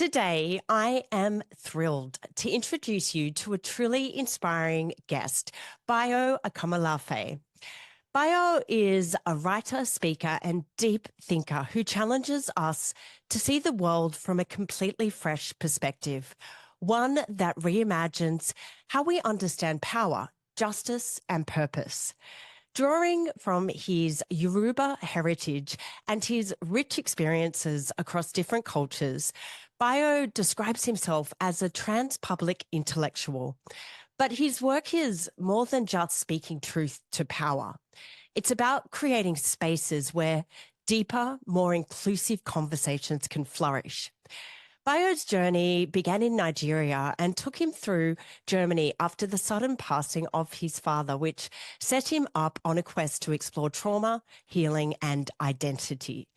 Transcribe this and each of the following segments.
Today, I am thrilled to introduce you to a truly inspiring guest, Bayo Akomolafe. Bayo is a writer, speaker, and deep thinker who challenges us to see the world from a completely fresh perspective, one that reimagines how we understand power, justice, and purpose. Drawing from his Yoruba heritage and his rich experiences across different cultures, Bayo describes himself as a trans-public intellectual. But his work is more than just speaking truth to power. It's about creating spaces where deeper, more inclusive conversations can flourish. Bayo's journey began in Nigeria and took him through Germany after the sudden passing of his father, which set him up on a quest to explore trauma, healing, and identity.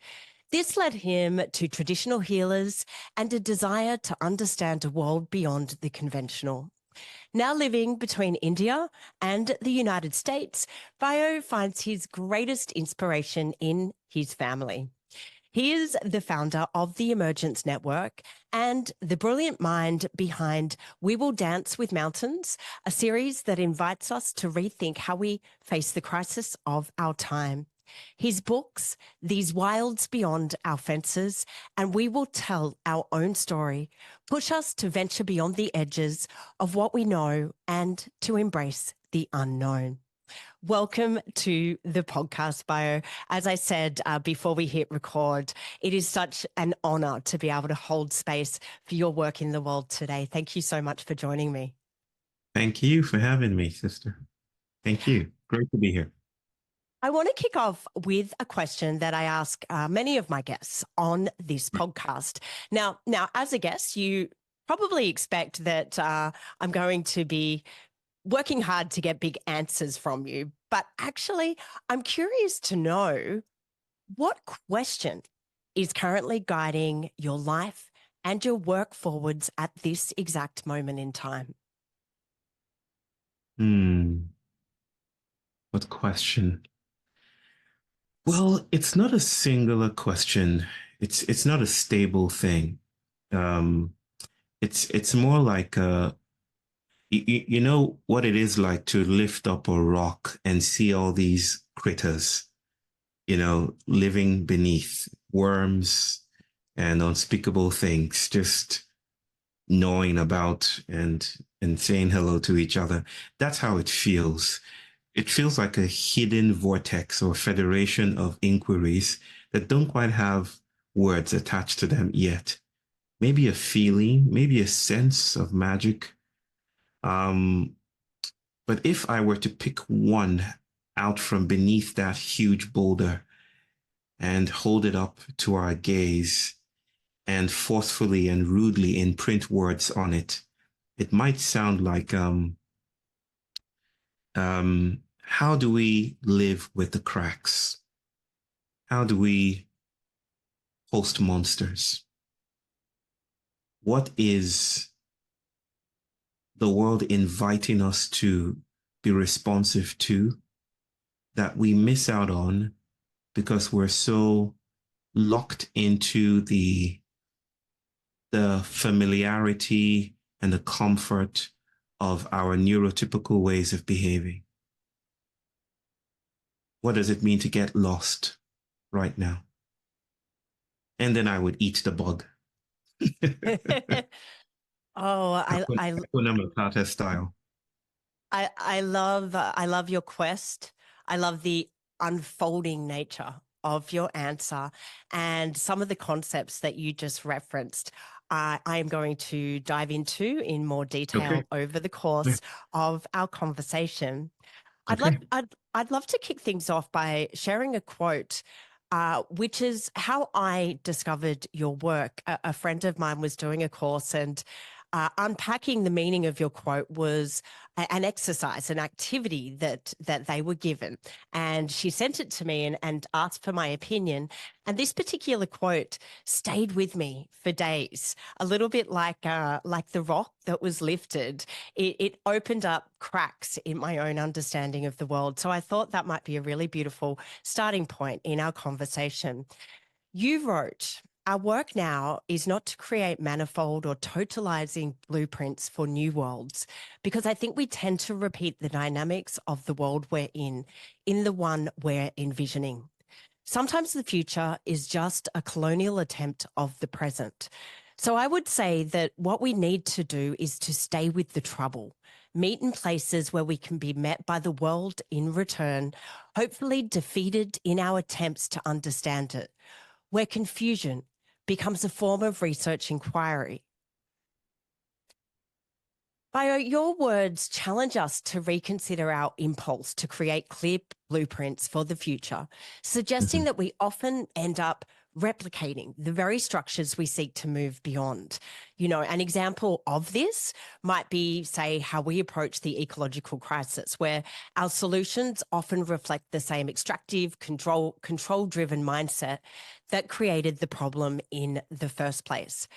This led him to traditional healers and a desire to understand a world beyond the conventional. Now living between India and the United States, Bayo finds his greatest inspiration in his family. He is the founder of the Emergence Network and the brilliant mind behind We Will Dance with Mountains, a series that invites us to rethink how we face the crisis of our time. His books, These Wilds Beyond Our Fences, and We Will Tell Our Own Story, push us to venture beyond the edges of what we know and to embrace the unknown. Welcome to the podcast, Bayo. As I said before we hit record, it is such an honor to be able to hold space for your work in the world today. Thank you so much for joining me. Thank you for having me, sister. Thank you. Great to be here. I want to kick off with a question that I ask many of my guests on this podcast. Now, as a guest, you probably expect that I'm going to be working hard to get big answers from you. But actually, I'm curious to know what question is currently guiding your life and your work forwards at this exact moment in time. What question? Well, it's not a singular question. It's not a stable thing. It's more like you know what it is like to lift up a rock and see all these critters, living beneath, worms and unspeakable things, just gnawing about and saying hello to each other. That's how it feels. It feels like a hidden vortex or federation of inquiries that don't quite have words attached to them yet. Maybe a feeling, maybe a sense of magic. But if I were to pick one out from beneath that huge boulder and hold it up to our gaze and forcefully and rudely imprint words on it, it might sound like, how do we live with the cracks? How do we host monsters? What is the world inviting us to be responsive to that we miss out on because we're so locked into the familiarity and the comfort of our neurotypical ways of behaving? What does it mean to get lost right now? And then I would eat the bug. Hakuna Matata style. I love your quest. I love the unfolding nature of your answer and some of the concepts that you just referenced. I am going to dive into in more detail over the course of our conversation. I'd love to kick things off by sharing a quote, which is how I discovered your work. A friend of mine was doing a course and unpacking the meaning of your quote was an exercise, an activity that they were given. And she sent it to me and asked for my opinion. And this particular quote stayed with me for days, a little bit like the rock that was lifted. It opened up cracks in my own understanding of the world. So I thought that might be a really beautiful starting point in our conversation. You wrote, Our work now is not to create manifold or totalizing blueprints for new worlds, because I think we tend to repeat the dynamics of the world we're in the one we're envisioning. Sometimes the future is just a colonial attempt of the present. So I would say that what we need to do is to stay with the trouble, meet in places where we can be met by the world in return, hopefully defeated in our attempts to understand it, where confusion becomes a form of research inquiry. Bayo, your words challenge us to reconsider our impulse to create clear blueprints for the future, suggesting Mhm. that we often end up replicating the very structures we seek to move beyond. You know, an example of this might be, say, how we approach the ecological crisis, where our solutions often reflect the same extractive, control-driven mindset that created the problem in the first place.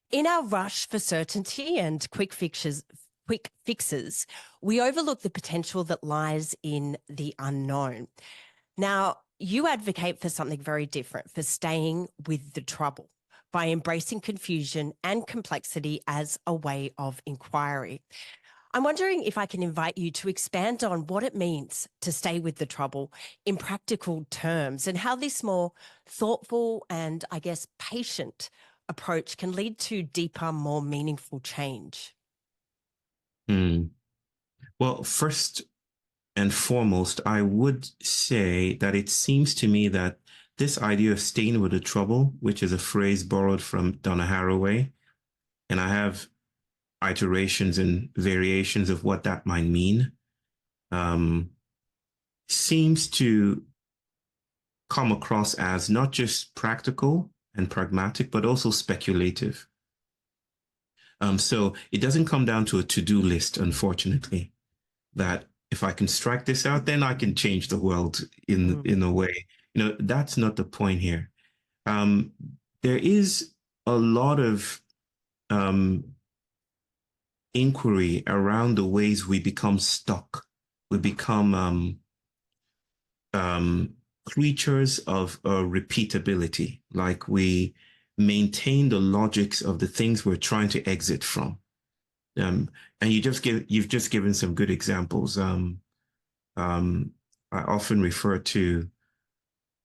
In our rush for certainty and quick fixes, we overlook the potential that lies in the unknown. Now, you advocate for something very different, for staying with the trouble by embracing confusion and complexity as a way of inquiry. I'm wondering if I can invite you to expand on what it means to stay with the trouble in practical terms and how this more thoughtful and, I guess, patient approach can lead to deeper, more meaningful change. Mm. Well, first and foremost, I would say that it seems to me that this idea of staying with the trouble, which is a phrase borrowed from Donna Haraway, and I have iterations and variations of what that might mean, um, seems to come across as not just practical and pragmatic, but also speculative. So it doesn't come down to a to-do list, unfortunately, that if I can strike this out, then I can change the world Mm. in a way. That's not the point here. Um, there is a lot of um, inquiry around the ways we become stuck. We become um, creatures of repeatability, like we maintain the logics of the things we're trying to exit from. And you've just given some good examples. Um, I often refer to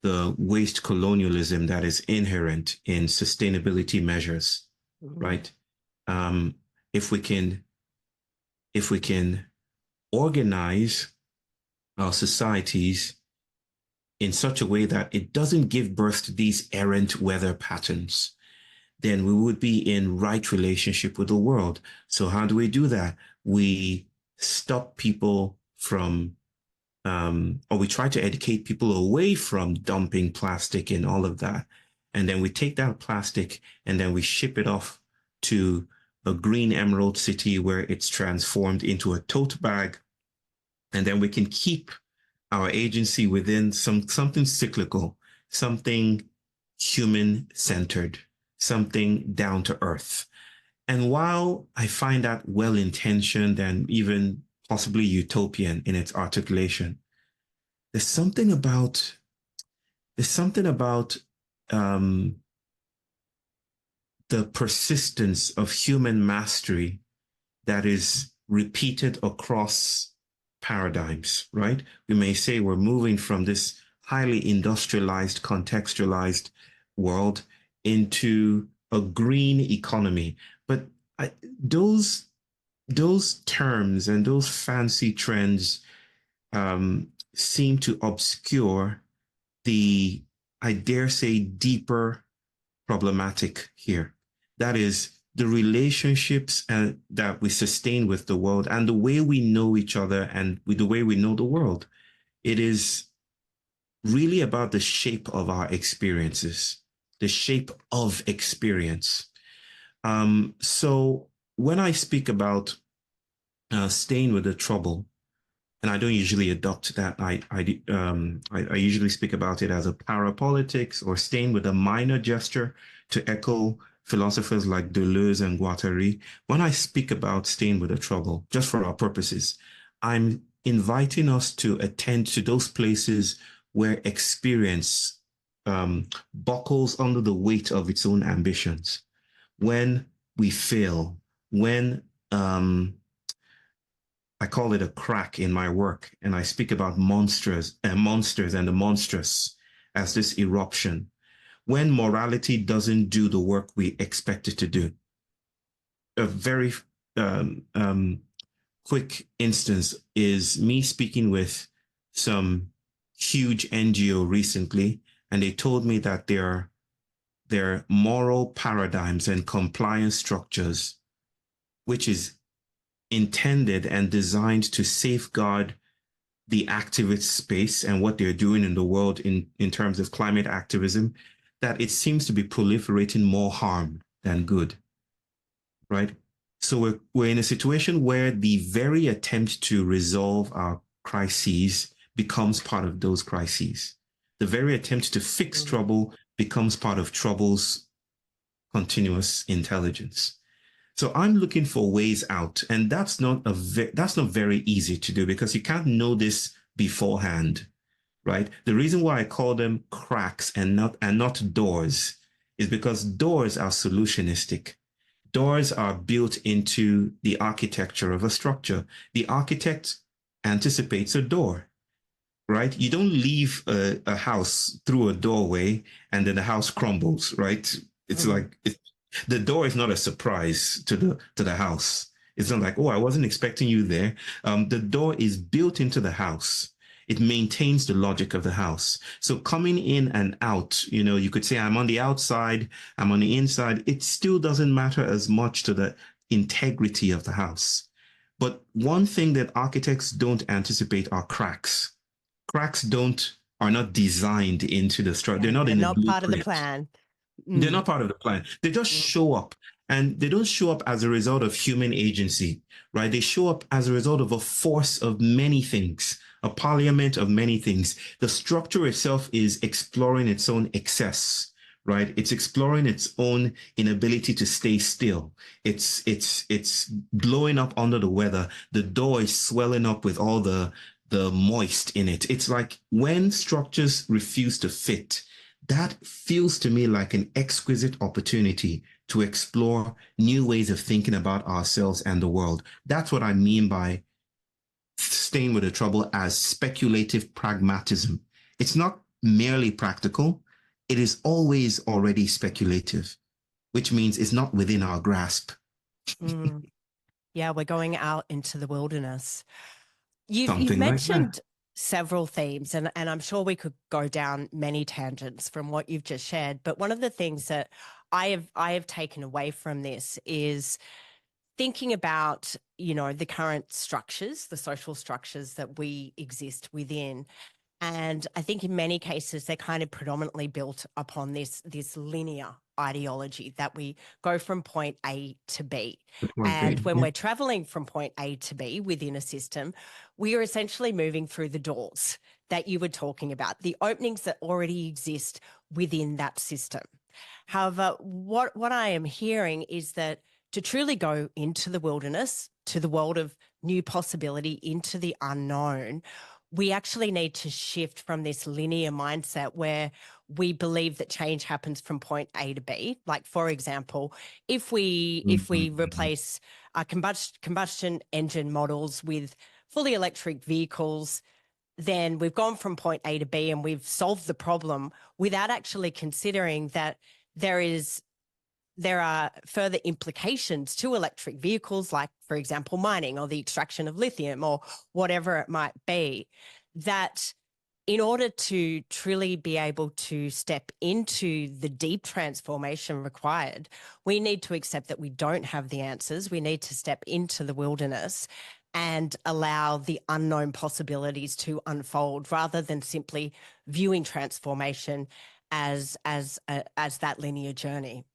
the waste colonialism that is inherent in sustainability measures, Mm. right? Um, if we can, if we can organize our societies in such a way that it doesn't give birth to these errant weather patterns, then we would be in right relationship with the world. So how do we do that? We stop people from or we try to educate people away from dumping plastic and all of that. And then we take that plastic and then we ship it off to a green emerald city where it's transformed into a tote bag. And then we can keep our agency within something cyclical, something human centered, something down to earth. And while I find that well intentioned and even possibly utopian in its articulation, there's something about there's something about um, the persistence of human mastery that is repeated across paradigms, right? We may say we're moving from this highly industrialized, contextualized world into a green economy, but I, those those terms and those fancy trends seem to obscure the, I dare say, deeper problematic here. That is the relationships that we sustain with the world and the way we know each other and the way we know the world. It is really about the shape of our experiences, the shape of experience. So when I speak about staying with the trouble, and I don't usually adopt that. I usually speak about it as a parapolitics or staying with a minor gesture to echo philosophers like Deleuze and Guattari. When I speak about staying with the trouble, just for our purposes, I'm inviting us to attend to those places where experience buckles under the weight of its own ambitions, when we fail, when I call it a crack in my work, and I speak about monsters and the monstrous as this eruption, when morality doesn't do the work we expect it to do. A very um, um, quick instance is me speaking with some huge NGO recently, and they told me that their moral paradigms and compliance structures, which is intended and designed to safeguard the activist space and what they're doing in the world in terms of climate activism, that it seems to be proliferating more harm than good, right? So we're in a situation where the very attempt to resolve our crises becomes part of those crises. The very attempt to fix trouble becomes part of trouble's continuous intelligence. So I'm looking for ways out, and that's not very easy to do because you can't know this beforehand, right? The reason why I call them cracks and not doors is because doors are solutionistic. Doors are built into the architecture of a structure. The architect anticipates a door, right? You don't leave a house through a doorway and then the house crumbles, right? It's like the door is not a surprise to the house. It's not like, oh, I wasn't expecting you there. The door is built into the house. It maintains the logic of the house. So coming in and out, you could say I'm on the outside, I'm on the inside. It still doesn't matter as much to the integrity of the house. But one thing that architects don't anticipate are cracks. Cracks are not designed into the structure. They're not They're in the not part of the blueprint. plan. They're not part of the plan. They just show up, and they don't show up as a result of human agency, right? They show up as a result of a force of many things, a parliament of many things. The structure itself is exploring its own excess, right? It's exploring its own inability to stay still. It's blowing up under the weather. The door is swelling up with all the moist in it. It's like when structures refuse to fit, that feels to me like an exquisite opportunity to explore new ways of thinking about ourselves and the world. That's what I mean by staying with the trouble as speculative pragmatism. It's not merely practical, it is always already speculative, which means it's not within our grasp. Yeah, we're going out into the wilderness. You've Something like mentioned that. several themes, and I'm sure we could go down many tangents from what you've just shared. But one of the things that I have taken away from this is thinking about, the current structures, the social structures that we exist within. And I think in many cases, they're kind of predominantly built upon this linear ideology that we go from point A to B. And when we're traveling from point A to B within a system, we are essentially moving through the doors that you were talking about, the openings that already exist within that system. However, what I am hearing is that to truly go into the wilderness, to the world of new possibility, into the unknown, we actually need to shift from this linear mindset where we believe that change happens from point A to B. Like, for example, if we replace combustion engine models with fully electric vehicles, then we've gone from point A to B and we've solved the problem without actually considering that there are further implications to electric vehicles, like, for example, mining or the extraction of lithium or whatever it might be, that in order to truly be able to step into the deep transformation required, we need to accept that we don't have the answers. We need to step into the wilderness and allow the unknown possibilities to unfold rather than simply viewing transformation as that linear journey.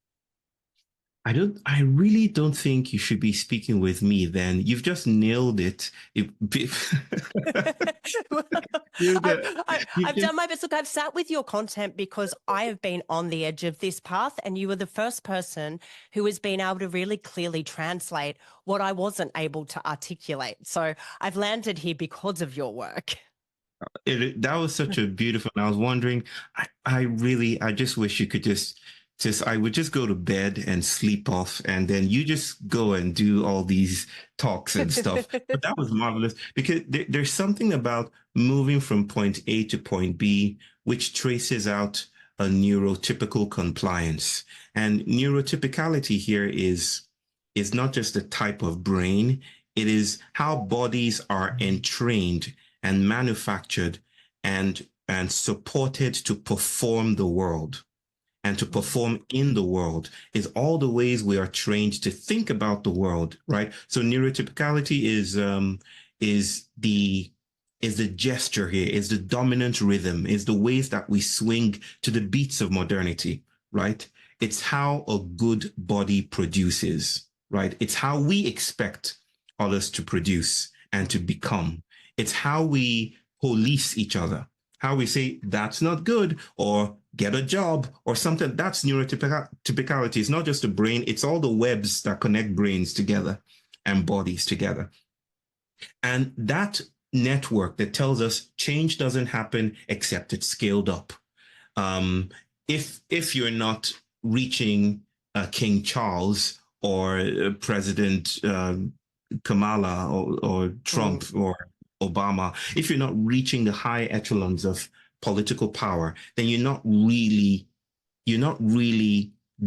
I really don't think you should be speaking with me then. You've just nailed it. I've done my best. Look, I've sat with your content because I have been on the edge of this path, and you were the first person who has been able to really clearly translate what I wasn't able to articulate. So I've landed here because of your work. That was such a beautiful. And I was wondering, I just wish you could I would just go to bed and sleep off, and then you just go and do all these talks and stuff. But that was marvelous because there's something about moving from point A to point B, which traces out a neurotypical compliance. And neurotypicality here is not just a type of brain, it is how bodies are entrained and manufactured and supported to perform the world and to perform in the world is all the ways we are trained to think about the world, right? So neurotypicality is the gesture here, is the dominant rhythm, is the ways that we swing to the beats of modernity, right? It's how a good body produces, right? It's how we expect others to produce and to become. It's how we police each other, how we say that's not good or get a job or something. That's neurotypicality. It's not just a brain, it's all the webs that connect brains together and bodies together. And that network that tells us change doesn't happen except it's scaled up. If you're not reaching King Charles or President Kamala or Trump or Obama, if you're not reaching the high echelons of political power, then you're not really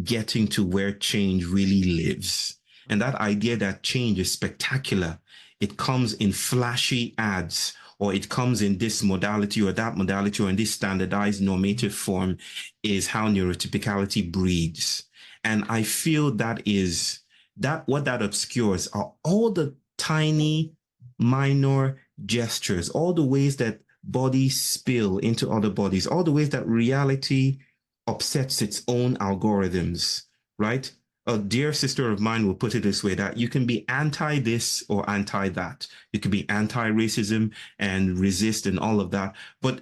getting to where change really lives. And that idea that change is spectacular, it comes in flashy ads, or it comes in this modality or that modality or in this standardized normative form, is how neurotypicality breeds. And I feel that is that what that obscures are all the tiny minor gestures, all the ways that bodies spill into other bodies, all the ways that reality upsets its own algorithms, right? A dear sister of mine will put it this way, that you can be anti this or anti that. You can be anti-racism and resist and all of that. But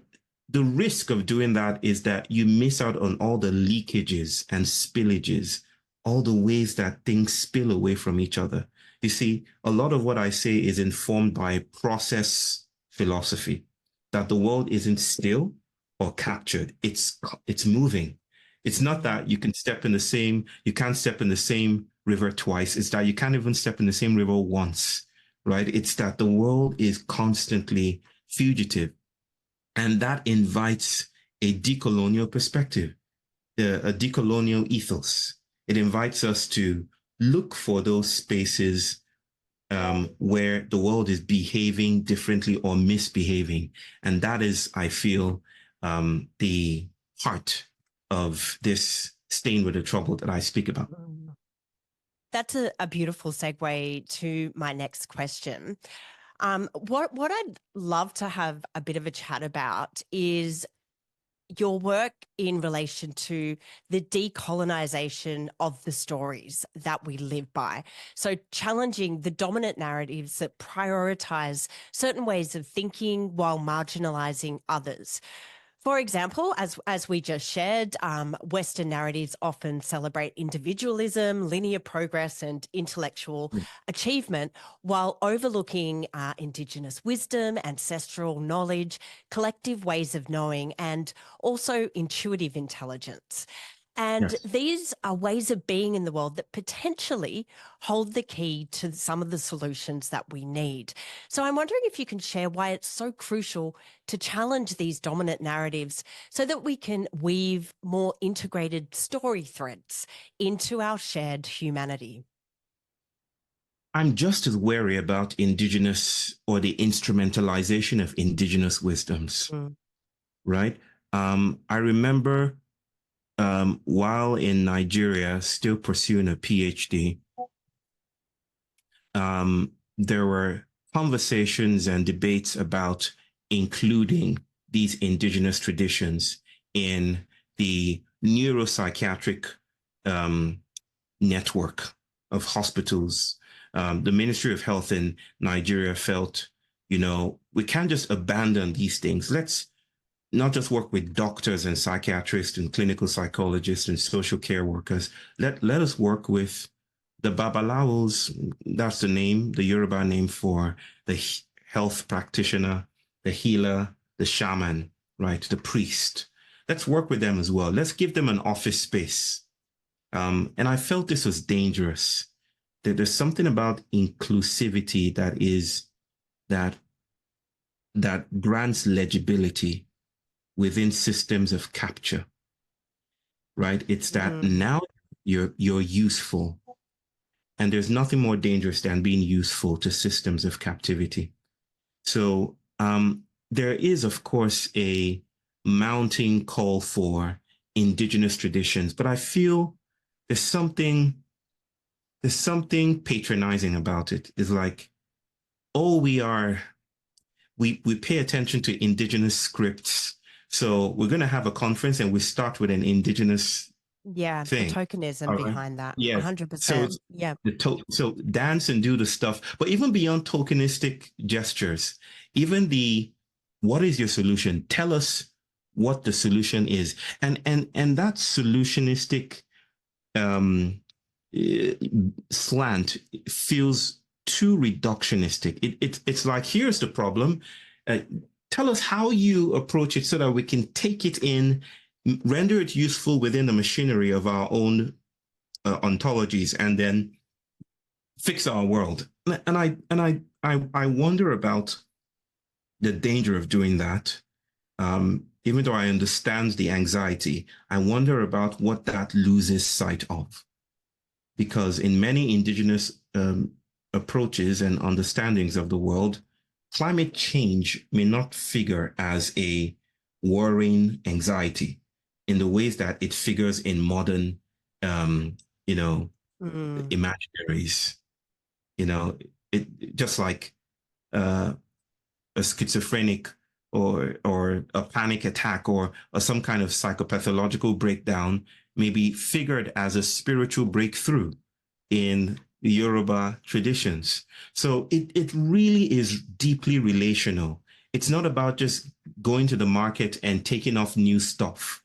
the risk of doing that is that you miss out on all the leakages and spillages, all the ways that things spill away from each other. You see, a lot of what I say is informed by process philosophy, that the world isn't still or captured. It's moving. It's not that you can't step in the same river twice. It's that you can't even step in the same river once, right? It's that the world is constantly fugitive. And that invites a decolonial perspective, a decolonial ethos. It invites us to look for those spaces where the world is behaving differently or misbehaving. And that is, I feel, the heart of this stain with the trouble that I speak about. That's a beautiful segue to my next question. What I'd love to have a bit of a chat about is your work in relation to the decolonisation of the stories that we live by. So challenging the dominant narratives that prioritise certain ways of thinking while marginalising others. For example, as we just shared, Western narratives often celebrate individualism, linear progress, and intellectual achievement, while overlooking Indigenous wisdom, ancestral knowledge, collective ways of knowing, and also intuitive intelligence. And these are ways of being in the world that potentially hold the key to some of the solutions that we need. So I'm wondering if you can share why it's so crucial to challenge these dominant narratives so that we can weave more integrated story threads into our shared humanity. I'm just as wary about Indigenous or the instrumentalization of Indigenous wisdoms, right? I remember while in Nigeria, still pursuing a PhD, there were conversations and debates about including these indigenous traditions in the neuropsychiatric network of hospitals. The Ministry of Health in Nigeria felt, we can't just abandon these things. Let's not just work with doctors and psychiatrists and clinical psychologists and social care workers. Let us work with the Babalawos. That's the Yoruba name for the health practitioner, the healer, the shaman, right? The priest. Let's work with them as well. Let's give them an office space. And I felt this was dangerous. There's something about inclusivity that grants legibility within systems of capture, right? It's that now you're useful, and there's nothing more dangerous than being useful to systems of captivity. So there is, of course, a mounting call for indigenous traditions, but I feel there's something patronizing about it. It's like, oh, we pay attention to indigenous scripts. So we're going to have a conference and we start with an indigenous the thing. tokenism All right. behind that. Yeah. 100%. Yeah. So dance and do the stuff, but even beyond tokenistic gestures, even what is your solution? Tell us what the solution is. And that solutionistic slant feels too reductionistic. It's like, here's the problem. Tell us how you approach it so that we can take it in, render it useful within the machinery of our own ontologies, and then fix our world. And I wonder about the danger of doing that. Even though I understand the anxiety, I wonder about what that loses sight of. Because in many indigenous approaches and understandings of the world, climate change may not figure as a worrying anxiety in the ways that it figures in modern, imaginaries. It just like a schizophrenic or a panic attack or some kind of psychopathological breakdown may be figured as a spiritual breakthrough in Yoruba traditions. So it really is deeply relational. It's not about just going to the market and taking off new stuff,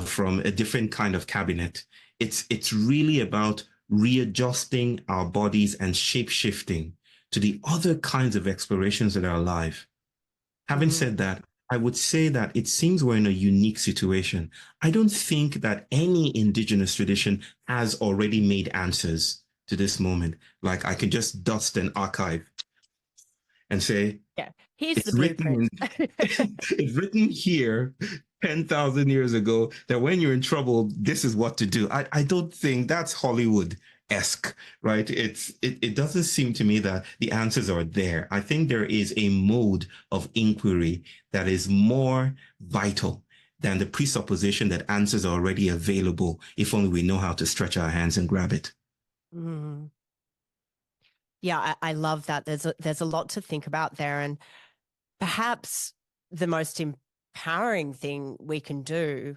from a different kind of cabinet. It's really about readjusting our bodies and shape-shifting to the other kinds of explorations that are alive. Having said that, I would say that it seems we're in a unique situation. I don't think that any indigenous tradition has already made answers to this moment. Like, I could just dust an archive and say, yeah, here's the blueprint. It's written here 10,000 years ago that when you're in trouble, this is what to do. I don't think that's Hollywood-esque, right? It doesn't seem to me that the answers are there. I think there is a mode of inquiry that is more vital than the presupposition that answers are already available if only we know how to stretch our hands and grab it. Mm. Yeah, I love that. There's a lot to think about there, and perhaps the most empowering thing we can do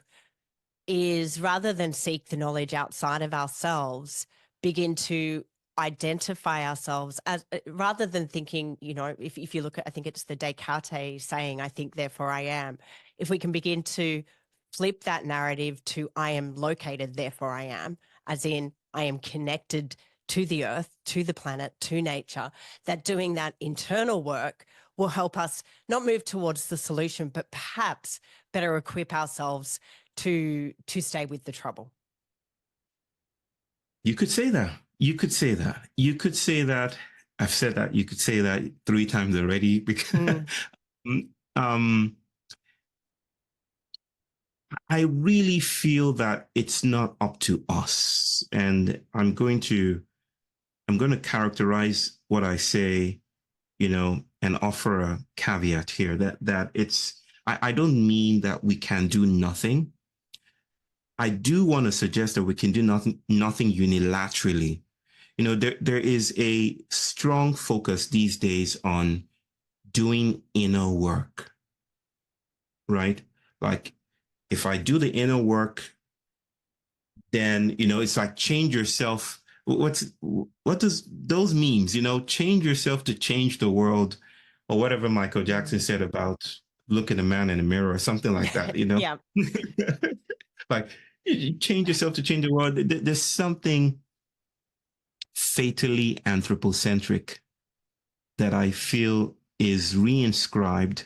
is, rather than seek the knowledge outside of ourselves, begin to identify ourselves as, rather than thinking, if you look at, I think it's the Descartes saying, I think, therefore I am. If we can begin to flip that narrative to I am located, therefore I am, as in I am connected to the earth, to the planet, to nature, that doing that internal work will help us not move towards the solution, but perhaps better equip ourselves to stay with the trouble. You could say that. You could say that. You could say that. I've said that. You could say that 3 times already. Because I really feel that it's not up to us, and I'm going to characterize what I say, and offer a caveat here that it's. I don't mean that we can do nothing. I do want to suggest that we can do nothing unilaterally. There is a strong focus these days on doing inner work, right? Like, if I do the inner work, then, it's like change yourself. What does those memes, change yourself to change the world, or whatever Michael Jackson said about look at a man in the mirror or something like that, Yeah. Like, you change yourself to change the world. There's something fatally anthropocentric that I feel is reinscribed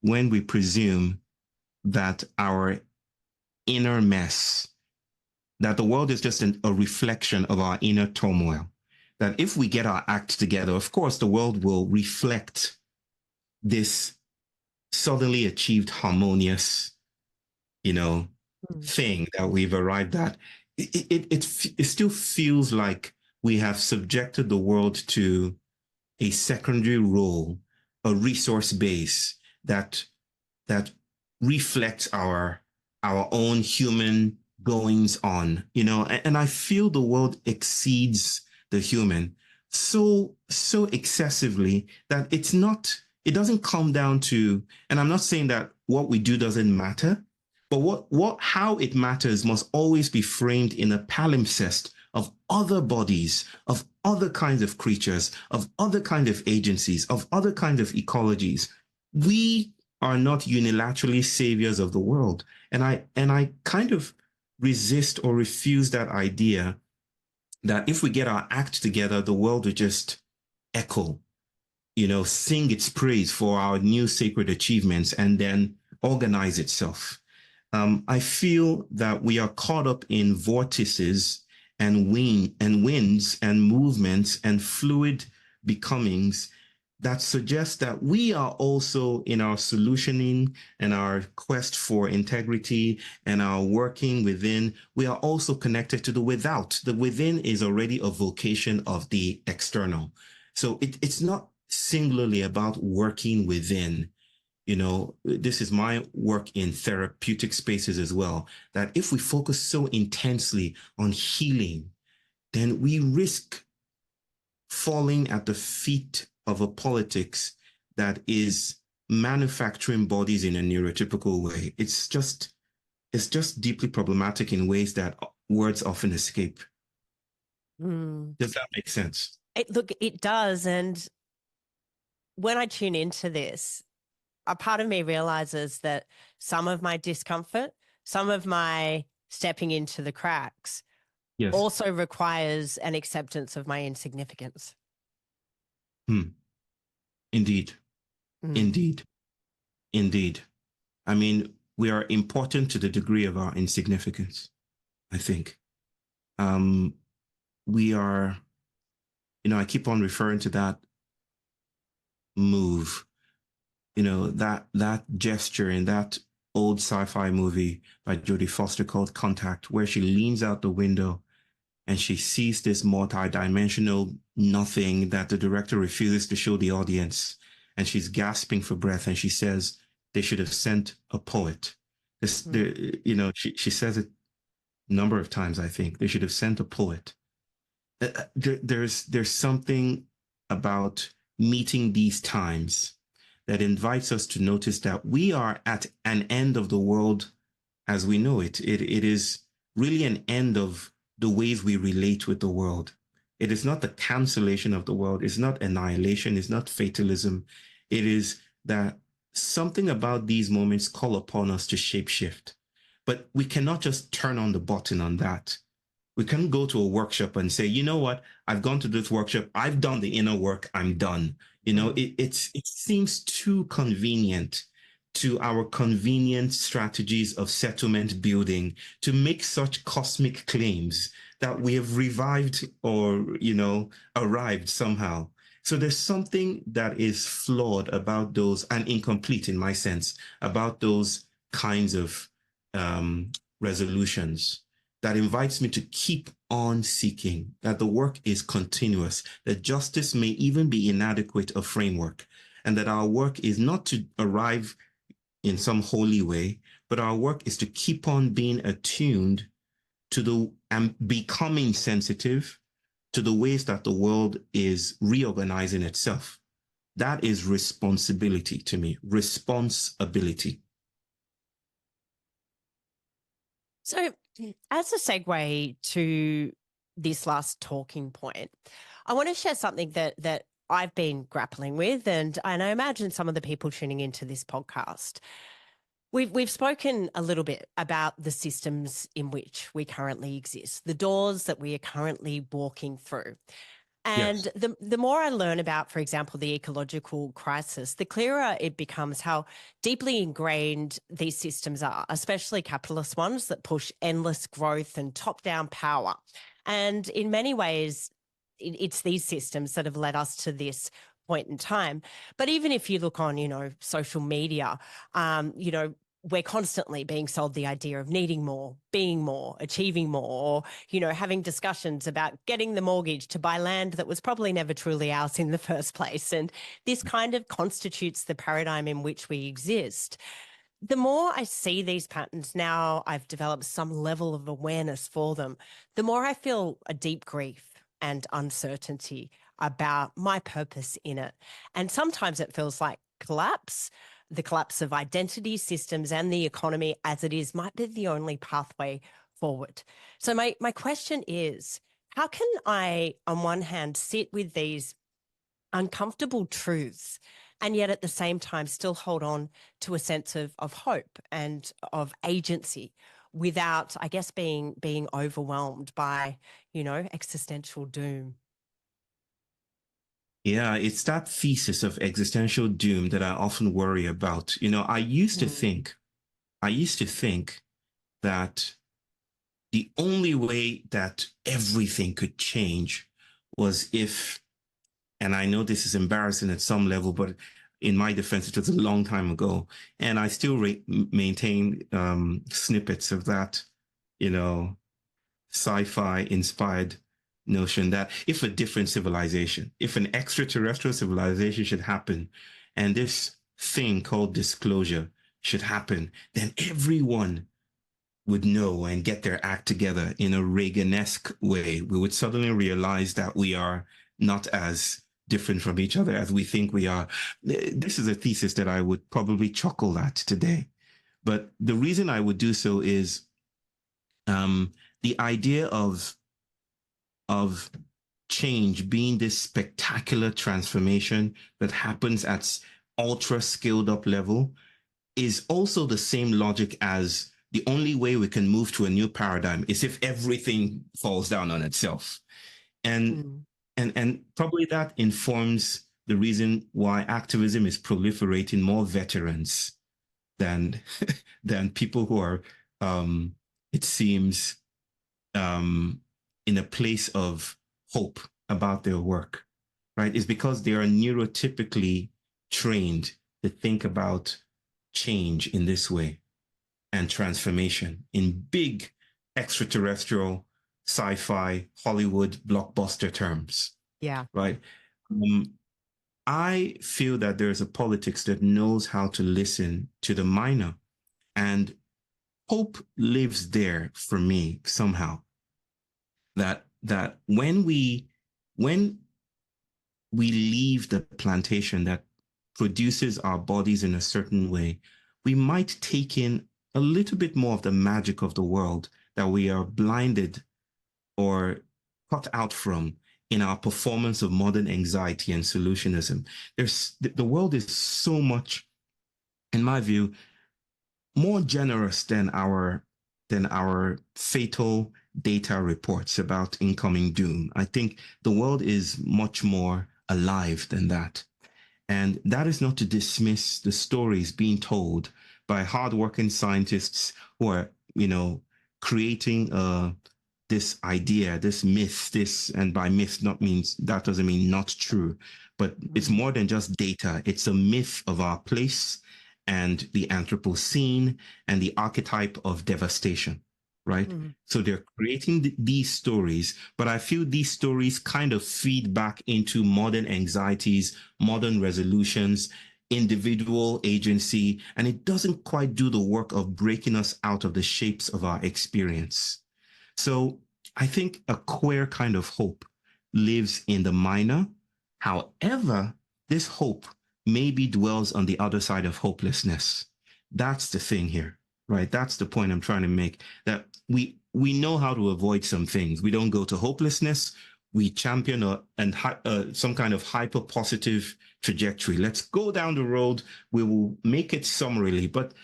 when we presume that our inner mess, that the world is just a reflection of our inner turmoil. That if we get our act together, of course, the world will reflect this suddenly achieved harmonious, thing that we've arrived at. It still feels like we have subjected the world to a secondary role, a resource base that reflects our own human goings on, and I feel the world exceeds the human so excessively that it doesn't come down to, and I'm not saying that what we do doesn't matter, but how it matters must always be framed in a palimpsest of other bodies, of other kinds of creatures, of other kind of agencies, of other kinds of ecologies. We are not unilaterally saviors of the world. And I kind of resist or refuse that idea that if we get our act together, the world will just echo, sing its praise for our new sacred achievements and then organize itself. I feel that we are caught up in vortices and winds and movements and fluid becomings that suggest that we are also, in our solutioning and our quest for integrity and our working within, we are also connected to the without. The within is already a vocation of the external. So it's not singularly about working within. This is my work in therapeutic spaces as well, that if we focus so intensely on healing, then we risk falling at the feet of a politics that is manufacturing bodies in a neurotypical way. It's just deeply problematic in ways that words often escape. Does that make sense? Look, it does. And when I tune into this, a part of me realizes that some of my discomfort, some of my stepping into the cracks, yes, also requires an acceptance of my insignificance. Indeed. Indeed. I mean, we are important to the degree of our insignificance, I think. We are, I keep on referring to that move, that gesture in that old sci-fi movie by Jodie Foster called Contact, where she leans out the window and she sees this multi-dimensional nothing that the director refuses to show the audience. And she's gasping for breath. And she says, they should have sent a poet. She says it a number of times, I think. They should have sent a poet. There's something about meeting these times that invites us to notice that we are at an end of the world as we know it. It is really an end of the ways we relate with the world. It is not the cancellation of the world. It's not annihilation. It's not fatalism. It is that something about these moments call upon us to shapeshift. But we cannot just turn on the button on that. We can go to a workshop and say, you know what, I've gone to this workshop, I've done the inner work, I'm done. It seems too convenient to our convenient strategies of settlement building to make such cosmic claims that we have revived or, arrived somehow. So there's something that is flawed about those, and incomplete in my sense, about those kinds of resolutions that invites me to keep on seeking, that the work is continuous, that justice may even be inadequate a framework, and that our work is not to arrive in some holy way, but our work is to keep on being attuned to and becoming sensitive to the ways that the world is reorganizing itself. That is responsibility to me, responsibility. So, as a segue to this last talking point, I want to share something that I've been grappling with, and I imagine some of the people tuning into this podcast. We've spoken a little bit about the systems in which we currently exist, the doors that we are currently walking through. And Yes. the more I learn about, for example, the ecological crisis, the clearer it becomes how deeply ingrained these systems are, especially capitalist ones that push endless growth and top-down power. And in many ways, it's these systems that have led us to this point in time. But even if you look on, social media, we're constantly being sold the idea of needing more, being more, achieving more, or, having discussions about getting the mortgage to buy land that was probably never truly ours in the first place. And this kind of constitutes the paradigm in which we exist. The more I see these patterns now, I've developed some level of awareness for them, the more I feel a deep grief and uncertainty about my purpose in it. And sometimes it feels like collapse. The collapse of identity systems and the economy as it is might be the only pathway forward. So my question is, how can I, on one hand, sit with these uncomfortable truths and yet at the same time still hold on to a sense of hope and of agency without, I guess, being overwhelmed by, existential doom? Yeah, it's that thesis of existential doom that I often worry about. Mm. I used to think that the only way that everything could change was if, and I know this is embarrassing at some level, but in my defense, it was a long time ago, and I still maintain snippets of that, you know, sci-fi inspired notion that if a different civilization, if an extraterrestrial civilization should happen, and this thing called disclosure should happen, then everyone would know and get their act together in a Reagan-esque way. We would suddenly realize that we are not as different from each other as we think we are. This is a thesis that I would probably chuckle at today. But the reason I would do so is the idea of change being this spectacular transformation that happens at ultra scaled up level is also the same logic as the only way we can move to a new paradigm is if everything falls down on itself. And Mm. and probably that informs the reason why activism is proliferating more veterans than than people who are it seems um in a place of hope about their work, right? Is because they are neurotypically trained to think about change in this way and transformation in big extraterrestrial sci-fi Hollywood blockbuster terms, Yeah. right? Um, I feel that there's a politics that knows how to listen to the minor, and hope lives there for me somehow. That when we leave the plantation that produces our bodies in a certain way, we might take in a little bit more of the magic of the world that we are blinded or cut out from in our performance of modern anxiety and solutionism. The world is so much, in my view, more generous than our fatal data reports about incoming doom. I think the world is much more alive than that. And that is not to dismiss the stories being told by hardworking scientists who are, creating this idea, this myth, and by myth not means that doesn't mean not true, but it's Mm. more than just data. It's a myth of our place and the Anthropocene and the archetype of devastation, right? Mm. So they're creating these stories, but I feel these stories kind of feed back into modern anxieties, modern resolutions, individual agency, and it doesn't quite do the work of breaking us out of the shapes of our experience. So I think a queer kind of hope lives in the minor. However, this hope maybe dwells on the other side of hopelessness. That's the thing here, right? That's the point I'm trying to make. That we know how to avoid some things. We don't go to hopelessness. We champion some kind of hyper positive trajectory. Let's go down the road. We will make it summarily, but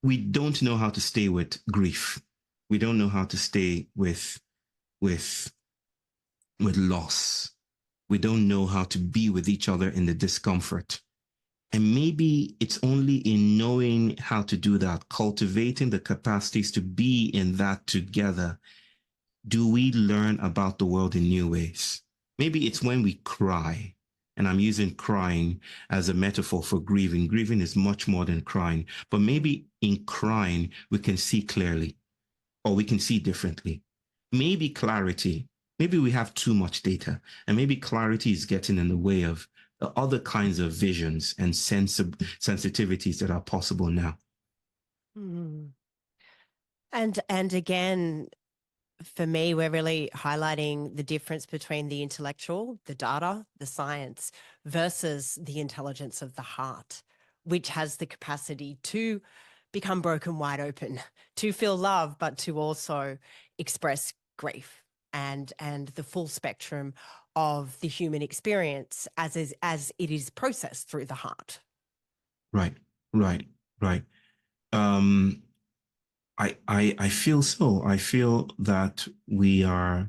we don't know how to stay with grief. We don't know how to stay with with loss. We don't know how to be with each other in the discomfort. And maybe it's only in knowing how to do that, cultivating the capacities to be in that together, do we learn about the world in new ways. Maybe it's when we cry, and I'm using crying as a metaphor for grieving. Grieving is much more than crying, but maybe in crying, we can see clearly, or we can see differently. Maybe clarity, maybe we have too much data, and maybe clarity is getting in the way of the other kinds of visions and sensitivities that are possible now. Mm. And again, for me, we're really highlighting the difference between the intellectual, the data, the science, versus the intelligence of the heart, which has the capacity to become broken wide open, to feel love, but to also express grief and the full spectrum of the human experience as it is processed through the heart. Right, right, right. Um, I feel so. I feel that we are,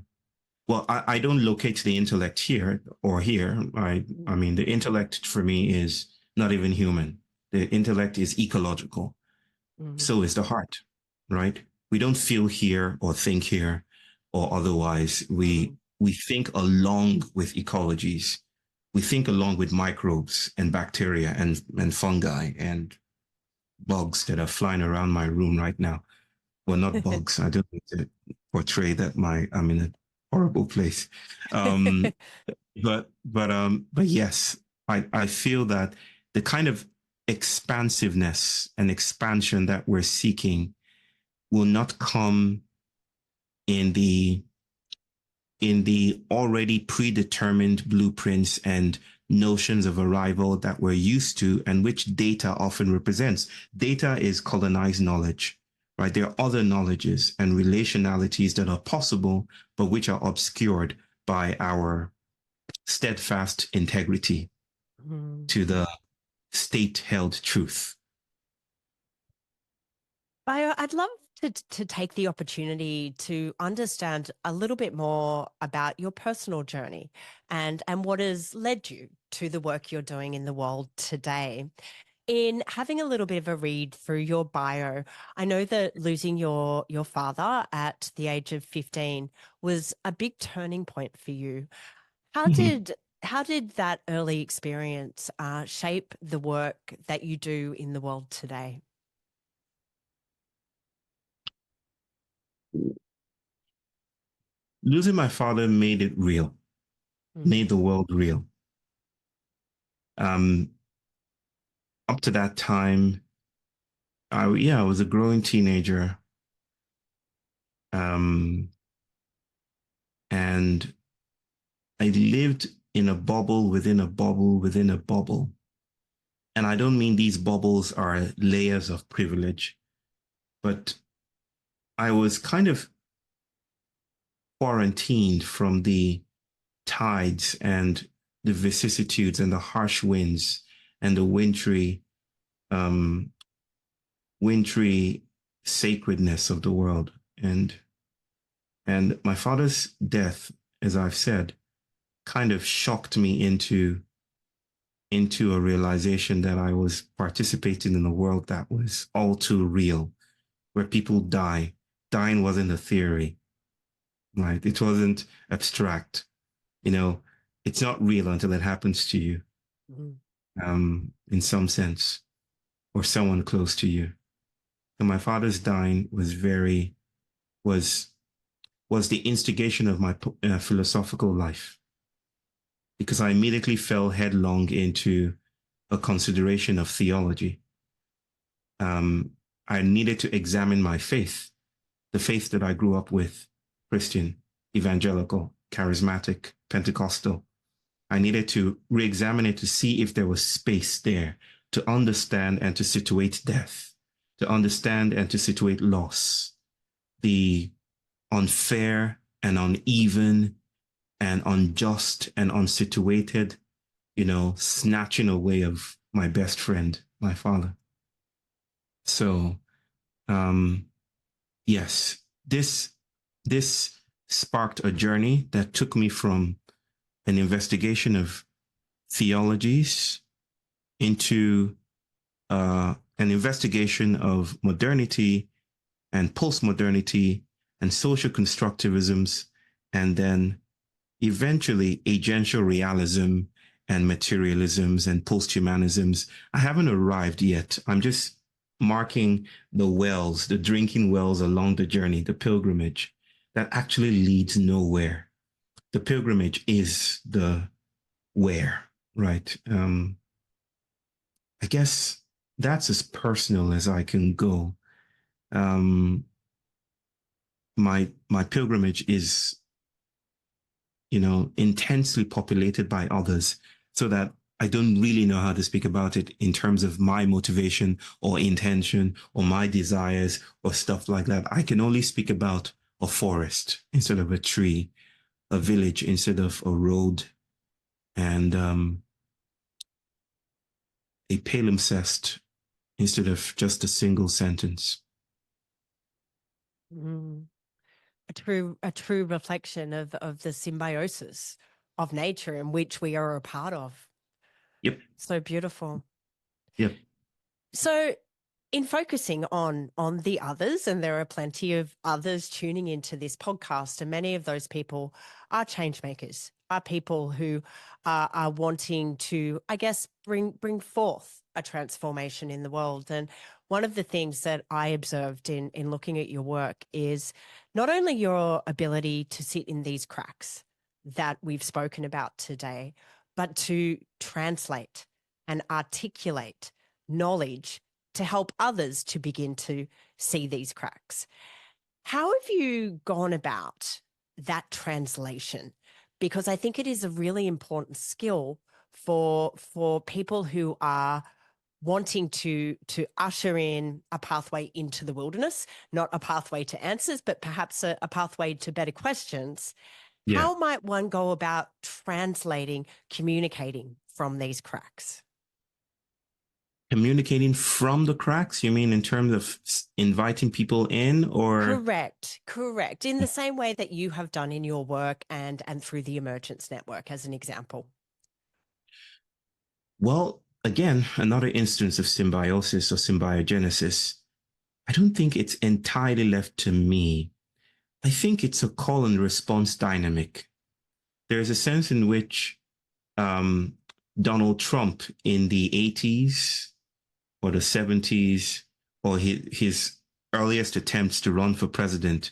well, I don't locate the intellect here or here. I mean, the intellect for me is not even human. The intellect is ecological. Mm-hmm. So is the heart, right? We don't feel here or think here or otherwise. We think along with ecologies. We think along with microbes and bacteria and fungi and bugs that are flying around my room right now. Well, not bugs. I don't need to portray that I'm in a horrible place. Um, but yes, I feel that the kind of expansiveness and expansion that we're seeking will not come in the already predetermined blueprints and notions of arrival that we're used to and which data often represents. Data is colonized knowledge, right? There are other knowledges and relationalities that are possible, but which are obscured by our steadfast integrity to the state-held truth. Bayo, I'd love to take the opportunity to understand a little bit more about your personal journey and what has led you to the work you're doing in the world today. In having a little bit of a read through your bio, I know that losing your father at the age of 15 was a big turning point for you. How Mhm. did how did that early experience shape the work that you do in the world today? Losing my father made it real, Mm. made the world real. Um, Up to that time, I was a growing teenager, um, and I lived in a bubble within a bubble within a bubble. And I don't mean these bubbles are layers of privilege, but I was kind of quarantined from the tides and the vicissitudes and the harsh winds and the um, wintry sacredness of the world. And my father's death, as I've said, kind of shocked me into a realization that I was participating in a world that was all too real, where people die. Dying wasn't a theory, right? It wasn't abstract. You know, it's not real until it happens to you, Mm. in some sense, or someone close to you. And my father's dying was was the instigation of my philosophical life, because I immediately fell headlong into a consideration of theology. Um, I needed to examine my faith, the faith that I grew up with, Christian, evangelical, charismatic, Pentecostal. I needed to re-examine it to see if there was space there to understand and to situate death, to understand and to situate loss, the unfair and uneven and unjust and unsituated, snatching away of my best friend, my father. So, um, yes, this sparked a journey that took me from an investigation of theologies, into an investigation of modernity and postmodernity and social constructivisms, and then eventually agential realism and materialisms and posthumanisms. I haven't arrived yet. I'm just marking the wells, the drinking wells along the journey, the pilgrimage that actually leads nowhere. The pilgrimage is the where, right? I guess that's as personal as I can go. My pilgrimage is, intensely populated by others, so that I don't really know how to speak about it in terms of my motivation or intention or my desires or stuff like that. I can only speak about a forest instead of a tree, a village instead of a road, and a palimpsest instead of just a single sentence. Mm. A true reflection of the symbiosis of nature in which we are a part of. Yep. So beautiful. Yep. So in focusing on the others, and there are plenty of others tuning into this podcast, and many of those people are change makers, are people who are wanting to, I guess, bring forth a transformation in the world. And one of the things that I observed in looking at your work is not only your ability to sit in these cracks that we've spoken about today, but to translate and articulate knowledge to help others to begin to see these cracks. How have you gone about that translation? Because I think it is a really important skill for people who are wanting to usher in a pathway into the wilderness, not a pathway to answers, but perhaps a pathway to better questions. Yeah. How might one go about translating, communicating from these cracks? Communicating from the cracks, you mean in terms of inviting people in, or? Correct. In the same way that you have done in your work and through the Emergence Network, as an example. Well, again, another instance of symbiosis or symbiogenesis. I don't think it's entirely left to me. I think it's a call and response dynamic. There's a sense in which Donald Trump in the 80s or the 70s, or his earliest attempts to run for president,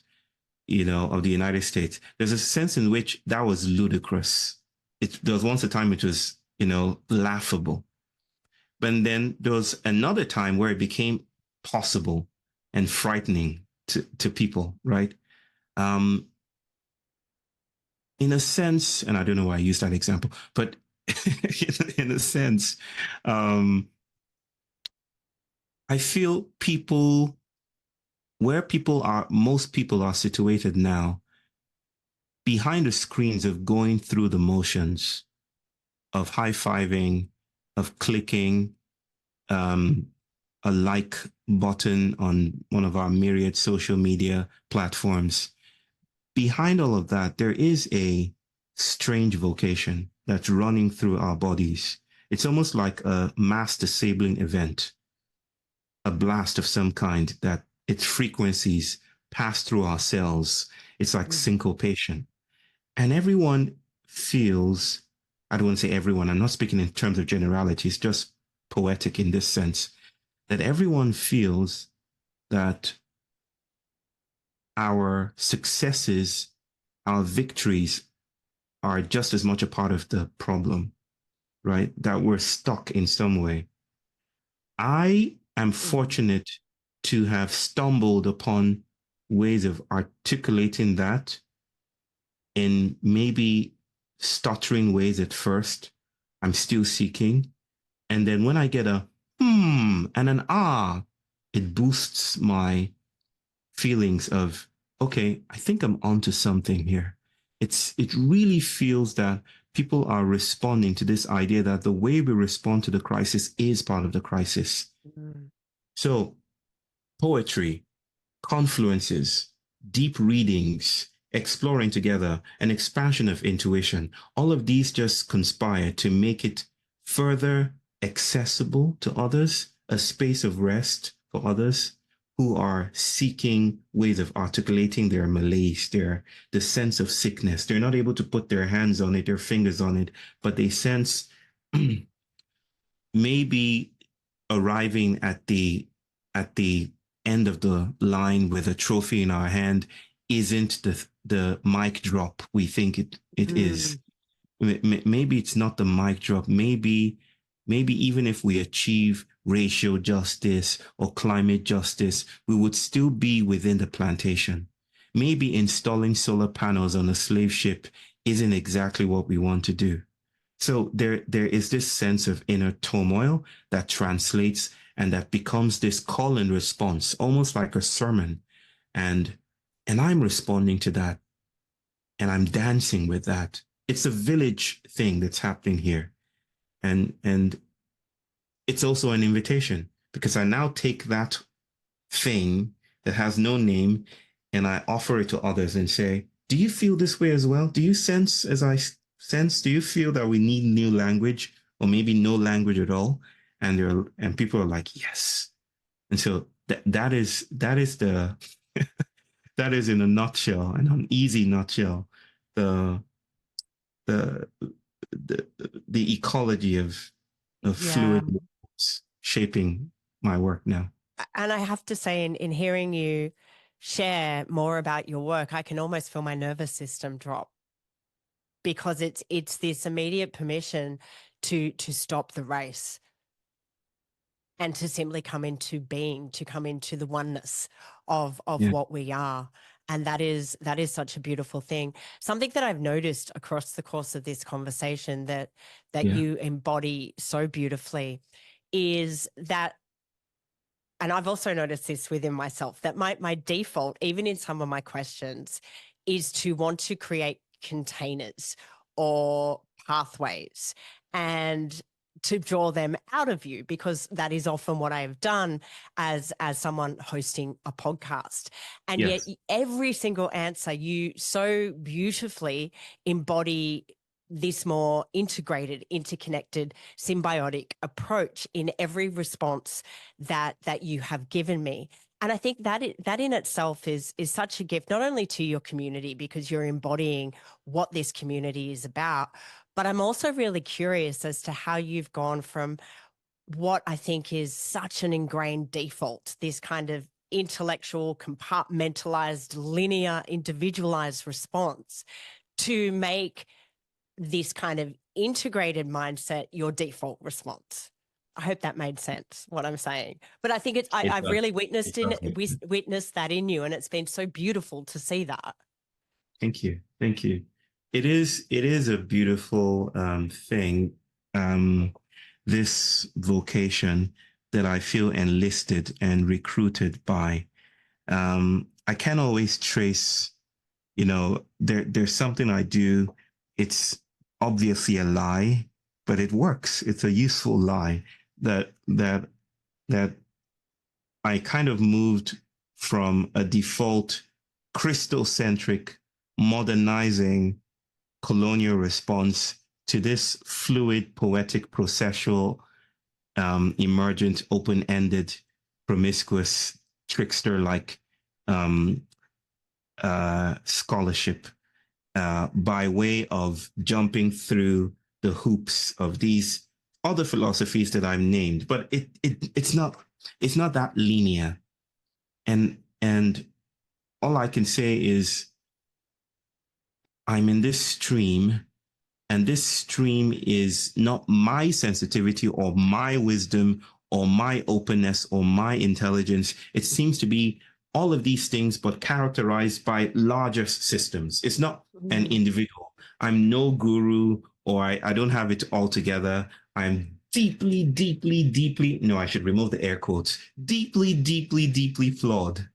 of the United States, there's a sense in which that was ludicrous. There was once a time it was, laughable. But then there was another time where it became possible and frightening to people, right? In a sense, and I don't know why I used that example, but in a sense, I feel where most people are situated now, behind the screens of going through the motions of high-fiving, of clicking a like button on one of our myriad social media platforms. Behind all of that, there is a strange vocation that's running through our bodies. It's almost like a mass disabling event, a blast of some kind that its frequencies pass through our cells. It's like syncopation. And everyone feels, I don't want to say everyone, I'm not speaking in terms of generalities, just poetic in this sense, that everyone feels that our successes, our victories are just as much a part of the problem, right? That we're stuck in some way. I am fortunate to have stumbled upon ways of articulating that in maybe stuttering ways at first. I'm still seeking. And then when I get a and an it boosts my feelings of, okay, I think I'm onto something here. It really feels that people are responding to this idea that the way we respond to the crisis is part of the crisis. So poetry, confluences, deep readings, exploring together, an expansion of intuition. All of these just conspire to make it further accessible to others, a space of rest for others who are seeking ways of articulating their malaise, the sense of sickness. They're not able to put their hands on it, their fingers on it, but they sense maybe arriving at the end of the line with a trophy in our hand isn't the mic drop we think it is. Maybe it's not the mic drop. Maybe even if we achieve racial justice or climate justice, we would still be within the plantation. Maybe installing solar panels on a slave ship isn't exactly what we want to do. So there is this sense of inner turmoil that translates and that becomes this call and response, almost like a sermon. And I'm responding to that, and I'm dancing with that. It's a village thing that's happening here. And it's also an invitation, because I now take that thing that has no name and I offer it to others and say, do you feel this way as well? Do you sense, as I sense, do you feel that we need new language, or maybe no language at all? And people are like, yes. And so that is the that is, in a nutshell, an easy nutshell, the the the, the ecology of Yeah. fluid shaping my work now. And I have to say, in hearing you share more about your work, I can almost feel my nervous system drop, because it's this immediate permission to stop the race and to simply come into being, to come into the oneness of Yeah, what we are. And that is such a beautiful thing. Something that I've noticed across the course of this conversation that yeah, you embody so beautifully is that, and I've also noticed this within myself, that my default, even in some of my questions, is to want to create containers or pathways and to draw them out of you, because that is often what I have done as someone hosting a podcast. And yet yes, every single answer, you so beautifully embody this more integrated, interconnected, symbiotic approach in every response that you have given me. And I think that that in itself is such a gift, not only to your community, because you're embodying what this community is about, but I'm also really curious as to how you've gone from what I think is such an ingrained default, this kind of intellectual, compartmentalized, linear, individualized response, to make this kind of integrated mindset your default response. I hope that made sense, what I'm saying. But I think it I've does. really It does make sense. witnessed that in you, and it's been so beautiful to see that. Thank you. Thank you. It is a beautiful thing, um, this vocation that I feel enlisted and recruited by. I can't always trace, there's something I do. It's obviously a lie, but it works. It's a useful lie that I kind of moved from a default Christocentric, modernizing colonial response to this fluid, poetic, processual, emergent, open-ended, promiscuous, trickster-like um, scholarship, by way of jumping through the hoops of these other philosophies that I've named. But it's not that linear. And all I can say is I'm in this stream, and this stream is not my sensitivity or my wisdom or my openness or my intelligence. It seems to be all of these things, but characterized by larger systems. It's not an Mm. individual. I'm no guru, or I don't have it all together. I'm deeply, deeply, deeply, no, I should remove the air quotes, deeply, deeply, deeply flawed.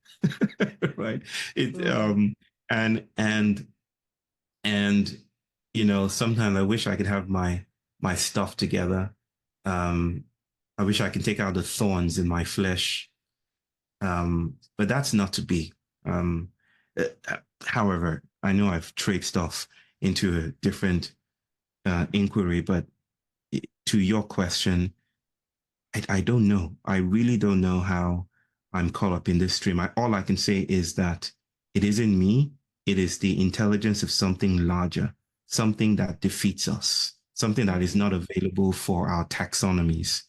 Right. It Mm. and and sometimes I wish I could have my stuff together. um I wish I could take out the thorns in my flesh, but that's not to be. um however, I know I've traipsed off into a different inquiry, but to your question, I don't know. I really don't know how I'm caught up in this stream. All I can say is that it isn't me. It is the intelligence of something larger, something that defeats us, something that is not available for our taxonomies,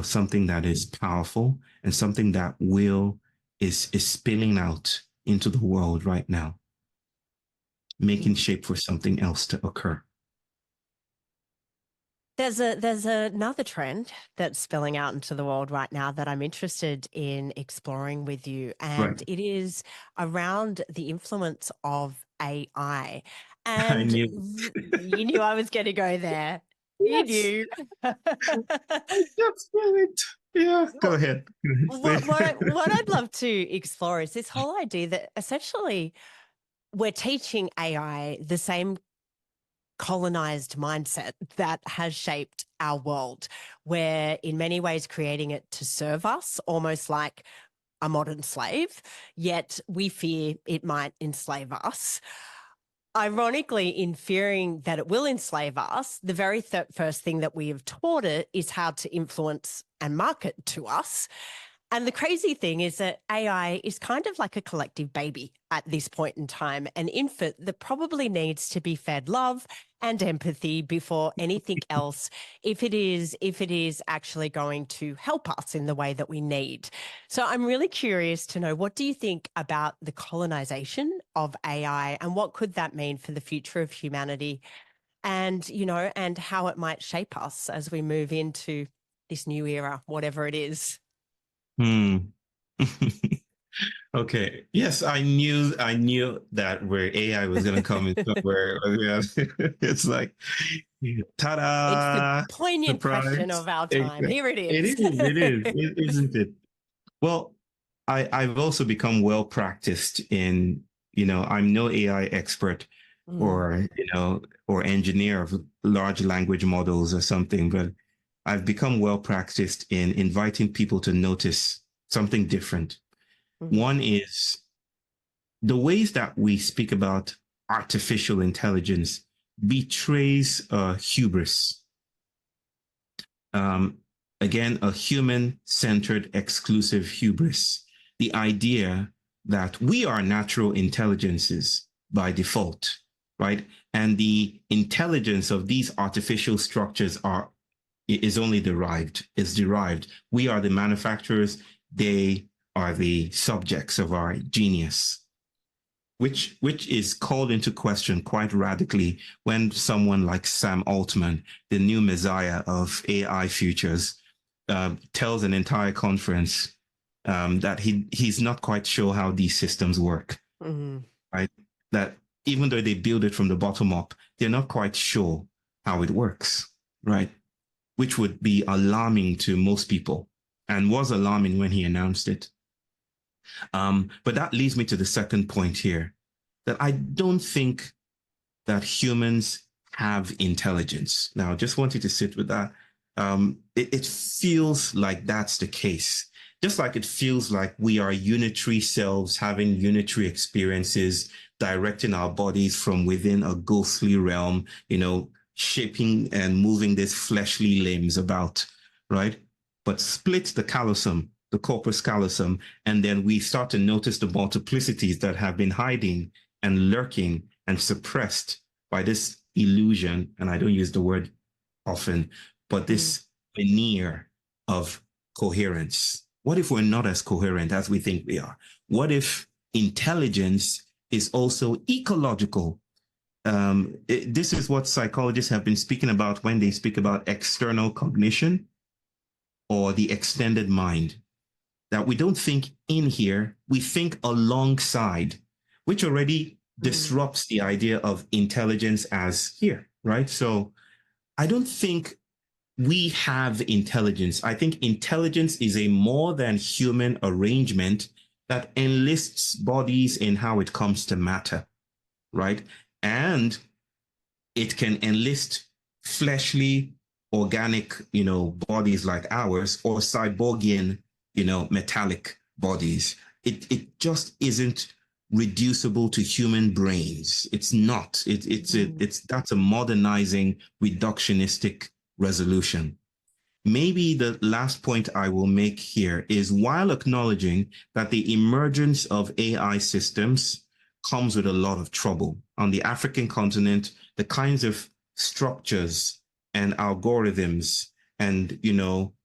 something that is powerful and something that is spilling out into the world right now, making shape for something else to occur. There's another trend that's spilling out into the world right now that I'm interested in exploring with you, and it is around the influence of AI. I And knew. you knew I was going to go there. Yes. You knew. That's right. Yeah, go ahead. What I'd love to explore is this whole idea that essentially we're teaching AI the same colonized mindset that has shaped our world. We're in many ways creating it to serve us, almost like a modern slave, yet we fear it might enslave us. Ironically, in fearing that it will enslave us, the very first thing that we have taught it is how to influence and market to us. And the crazy thing is that AI is kind of like a collective baby at this point in time, an infant that probably needs to be fed love and empathy before anything else, if it is actually going to help us in the way that we need. So I'm really curious to know, what do you think about the colonization of AI, and what could that mean for the future of humanity, and and how it might shape us as we move into this new era, whatever it is? Okay. Yes, I knew that where AI was going to come in somewhere. It's like, It's the ta-da! poignant question Surprise! of our time. Here it It is. is. It is. Isn't it? Well, I've also become well practiced in, I'm no AI expert or, or engineer of large language models or something, but I've become well practiced in inviting people to notice something different. One is the ways that we speak about artificial intelligence betrays hubris. Um, Again, a human-centered exclusive hubris. The idea that we are natural intelligences by default, right? And the intelligence of these artificial structures is only derived. We are the manufacturers. They are the subjects of our genius, which is called into question quite radically when someone like Sam Altman, the new messiah of AI futures, tells an entire conference that he's not quite sure how these systems work, right? That even though they build it from the bottom up, they're not quite sure how it works, right? Which would be alarming to most people, and was alarming when he announced it. But that leads me to the second point here, that I don't think that humans have intelligence. Now, I just want you to sit with that. It feels like that's the case. Just like it feels like we are unitary selves having unitary experiences, directing our bodies from within a ghostly realm, shaping and moving these fleshly limbs about, right? But split the callosum, the corpus callosum, and then we start to notice the multiplicities that have been hiding and lurking and suppressed by this illusion, and I don't use the word often, but this veneer of coherence. What if we're not as coherent as we think we are? What if intelligence is also ecological? This is what psychologists have been speaking about when they speak about external cognition or the extended mind. That we don't think in here, we think alongside, which already disrupts the idea of intelligence as here, right? So I don't think we have intelligence. I think intelligence is a more than human arrangement that enlists bodies in how it comes to matter, right? And it can enlist fleshly, organic, bodies like ours, or cyborgian, metallic bodies. It just isn't reducible to human brains. It's not. That's a modernizing, reductionistic resolution. Maybe the last point I will make here is, while acknowledging that the emergence of AI systems comes with a lot of trouble on the African continent, the kinds of structures and algorithms and,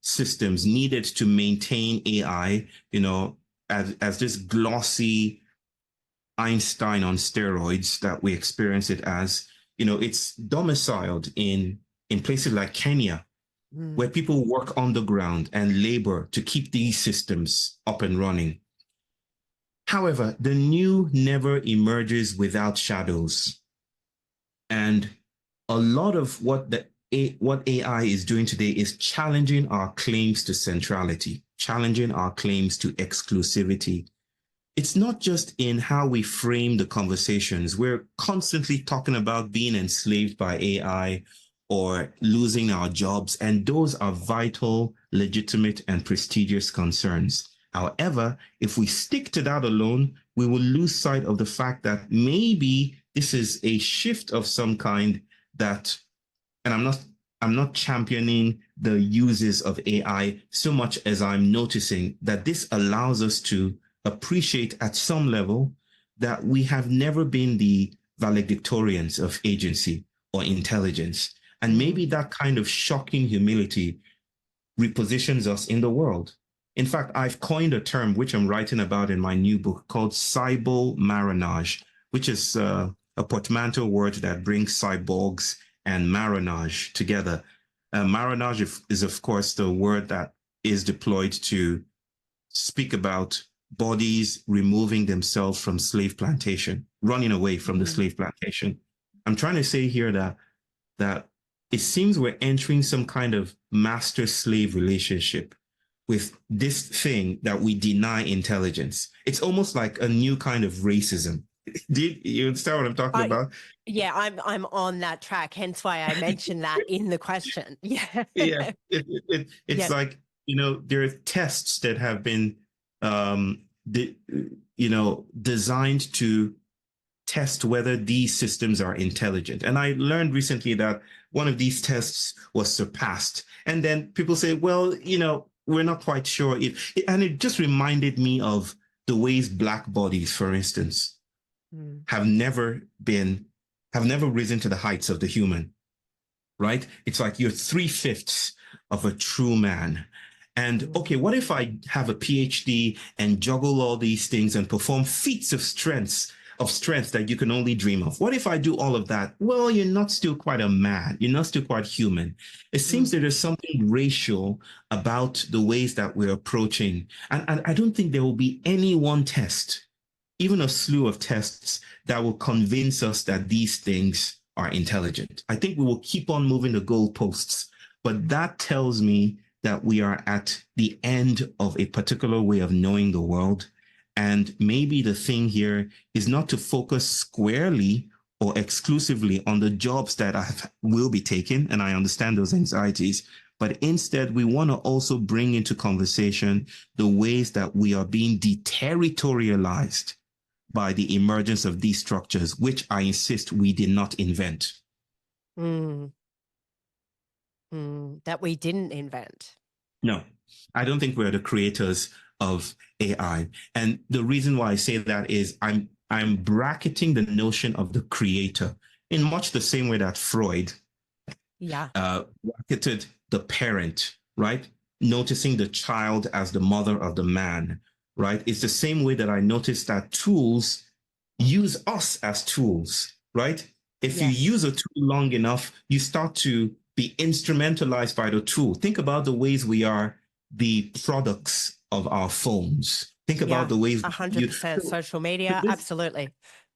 systems needed to maintain AI, as this glossy Einstein on steroids that we experience it as, it's domiciled in places like Kenya, where people work underground and labor to keep these systems up and running. However, the new never emerges without shadows. And a lot of what AI is doing today is challenging our claims to centrality, challenging our claims to exclusivity. It's not just in how we frame the conversations. We're constantly talking about being enslaved by AI or losing our jobs, and those are vital, legitimate, and prestigious concerns. However, if we stick to that alone, we will lose sight of the fact that maybe this is a shift of some kind that, and I'm not championing the uses of AI so much as I'm noticing that this allows us to appreciate at some level that we have never been the valedictorians of agency or intelligence. And maybe that kind of shocking humility repositions us in the world. In fact, I've coined a term which I'm writing about in my new book called cybo-marronage, which is a portmanteau word that brings cyborgs and marronage together. Marronage is, of course, the word that is deployed to speak about bodies removing themselves from slave plantation, running away from the slave plantation. I'm trying to say here that it seems we're entering some kind of master-slave relationship with this thing that we deny intelligence. It's almost like a new kind of racism. Do you understand what I'm talking about? Yeah, I'm on that track. Hence why I mentioned that in the question. Yeah. Yeah. It's like, there are tests that have been, designed to test whether these systems are intelligent. And I learned recently that one of these tests was surpassed. And then people say, well, we're not quite sure and it just reminded me of the ways Black bodies, for instance, have never risen to the heights of the human, right? It's like you're 3/5 of a true man. And okay, what if I have a PhD and juggle all these things and perform feats of strength that you can only dream of? What if I do all of that? Well, you're not still quite a man. You're not still quite human. It seems that there's something racial about the ways that we're approaching. And I don't think there will be any one test, even a slew of tests, that will convince us that these things are intelligent. I think we will keep on moving the goalposts, but that tells me that we are at the end of a particular way of knowing the world. And maybe the thing here is not to focus squarely or exclusively on the jobs that will be taken, and I understand those anxieties, but instead we want to also bring into conversation the ways that we are being deterritorialized by the emergence of these structures, which I insist we did not invent. That we didn't invent. No, I don't think we're the creators of AI. And the reason why I say that is I'm bracketing the notion of the creator in much the same way that Freud bracketed the parent, right? Noticing the child as the mother of the man, right? It's the same way that I notice that tools use us as tools, right? If you use a tool long enough, you start to be instrumentalized by the tool. Think about the ways we are the products of our phones. Think about the ways 100% social media. Absolutely.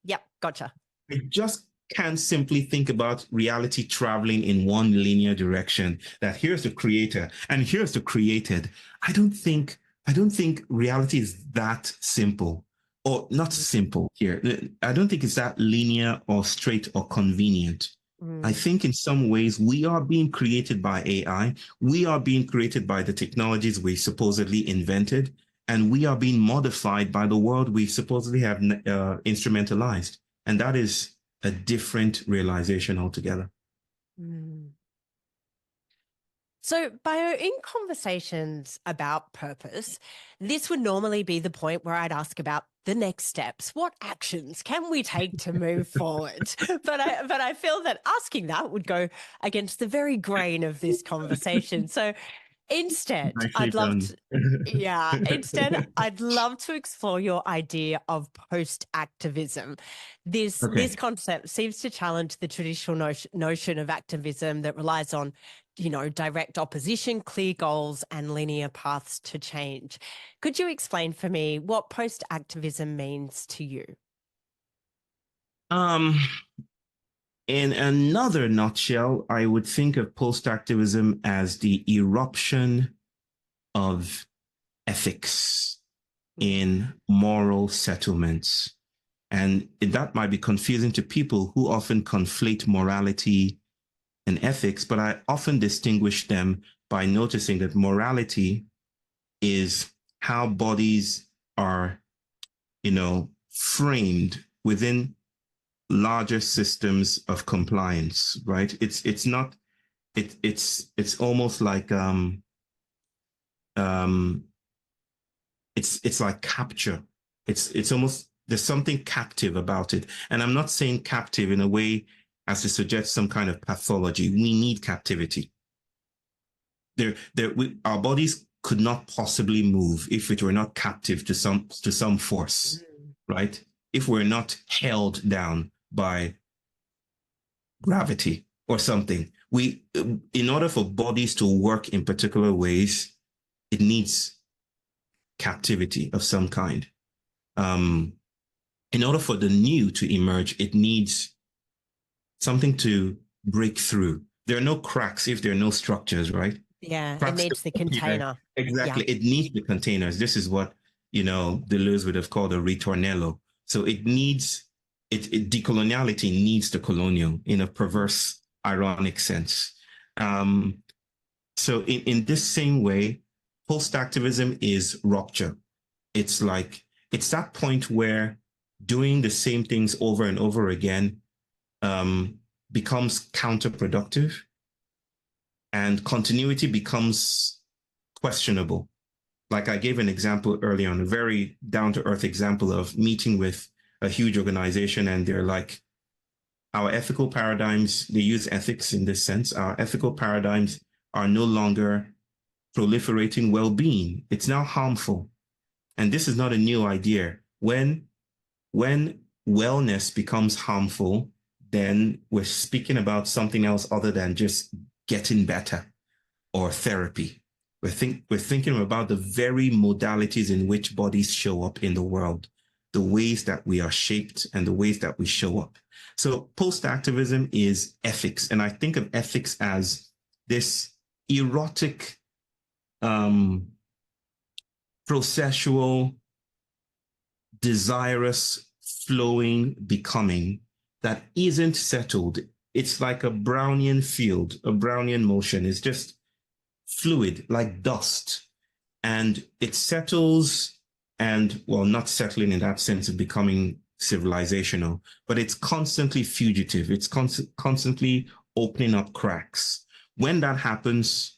Yep. Gotcha. I just can't simply think about reality traveling in one linear direction, that here's the creator and here's the created. I don't think reality is that simple, or not simple here. I don't think it's that linear or straight or convenient. I think in some ways we are being created by AI. We are being created by the technologies we supposedly invented. and we are being modified by the world we supposedly have instrumentalized. And that is a different realization altogether. Mm. So, Bayo, in conversations about purpose, this would normally be the point where I'd ask about the next steps. What actions can we take to move forward? But I feel that asking that would go against the very grain of this conversation. So instead, Nicely done. I'd love to explore your idea of post-activism. This concept seems to challenge the traditional notion of activism that relies on, direct opposition, clear goals, and linear paths to change. Could you explain for me what post-activism means to you? In another nutshell, I would think of post-activism as the eruption of ethics in moral settlements. And that might be confusing to people who often conflate morality and ethics, but I often distinguish them by noticing that morality is how bodies are, framed within larger systems of compliance, right? It's almost like it's like capture. It's almost, there's something captive about it. And I'm not saying captive in a way as to suggest some kind of pathology. We need captivity. Our bodies could not possibly move if it were not captive to some force, right? If we're not held down by gravity or something. In order for bodies to work in particular ways, it needs captivity of some kind. In order for the new to emerge, it needs something to break through. There are no cracks if there are no structures, right? Yeah, Cracks it needs the container. Exactly. Yeah. It needs the containers. This is what, Deleuze would have called a ritornello. So decoloniality needs the colonial in a perverse, ironic sense. So in this same way, post-activism is rupture. It's that point where doing the same things over and over again becomes counterproductive, and continuity becomes questionable. Like I gave an example earlier on, a very down-to-earth example of meeting with a huge organization, and they're like, our ethical paradigms, they use ethics in this sense, our ethical paradigms are no longer proliferating well-being. It's now harmful. And this is not a new idea. When wellness becomes harmful, then we're speaking about something else other than just getting better or therapy. We're thinking about the very modalities in which bodies show up in the world, the ways that we are shaped and the ways that we show up. So post-activism is ethics. And I think of ethics as this erotic, processual, desirous, flowing becoming that isn't settled. It's like a Brownian field, a Brownian motion. It's just fluid, like dust. And it settles and, well, not settling in that sense of becoming civilizational, but it's constantly fugitive. It's constantly opening up cracks. When that happens,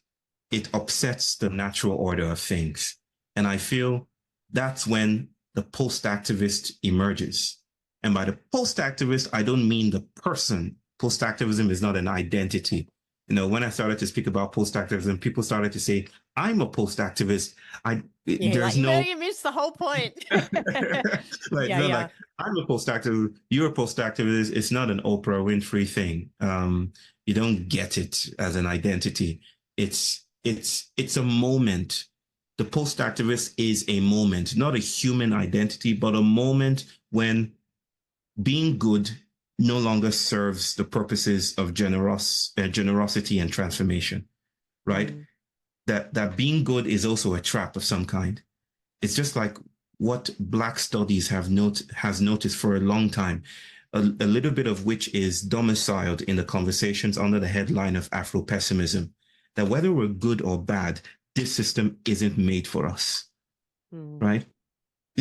it upsets the natural order of things. And I feel that's when the post-activist emerges. And by the post-activist, I don't mean the person. Post-activism is not an identity. When I started to speak about post-activism, people started to say, I'm a post-activist. You missed the whole point. Like, I'm a post-activist. You're a post-activist. It's not an Oprah Winfrey thing. You don't get it as an identity. It's a moment. The post-activist is a moment, not a human identity, but a moment when being good no longer serves the purposes of generosity and transformation, right? That being good is also a trap of some kind. It's just like what Black studies has noticed for a long time, a little bit of which is domiciled in the conversations under the headline of Afro-pessimism, that whether we're good or bad, this system isn't made for us. right?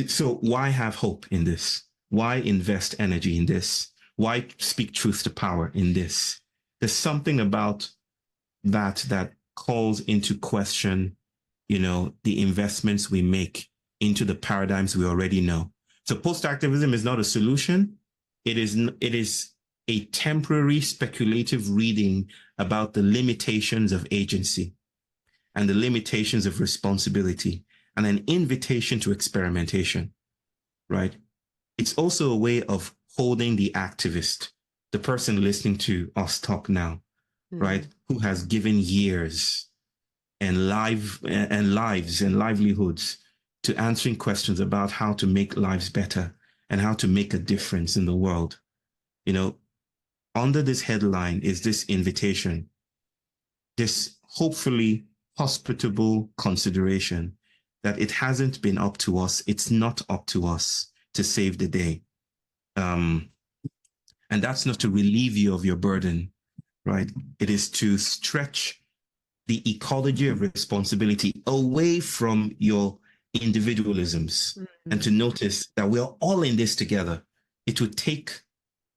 So why have hope in this? Why invest energy in this? Why speak truth to power in this? There's something about that calls into question, the investments we make into the paradigms we already know. So post-activism is not a solution. It is a temporary speculative reading about the limitations of agency and the limitations of responsibility and an invitation to experimentation, right? It's also a way of holding the activist, the person listening to us talk now, right? Who has given years and lives and livelihoods to answering questions about how to make lives better and how to make a difference in the world. Under this headline is this invitation, this hopefully hospitable consideration that it hasn't been up to us, it's not up to us to save the day. And that's not to relieve you of your burden, right? It is to stretch the ecology of responsibility away from your individualisms and to notice that we're all in this together. It would take